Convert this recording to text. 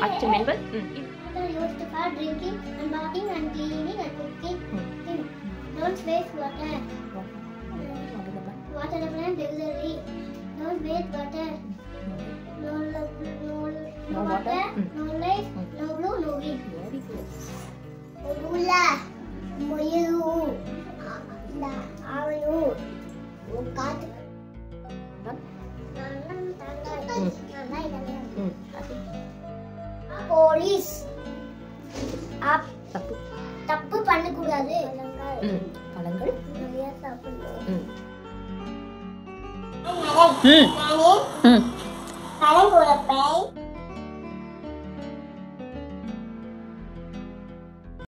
அச்சம் என்பது used for drinking and bathing and cleaning and cooking. Don't waste water. Water the plant regularly. Don't waste water. No water, no life, no blue, no wind. very good. Ula, moyu, la, ayu, ukat. Police. Up. தப்பு பண்ண கூடாது. பழங்கள் நிறைய சாப்பிடணும். ம் பழம் குழப்பை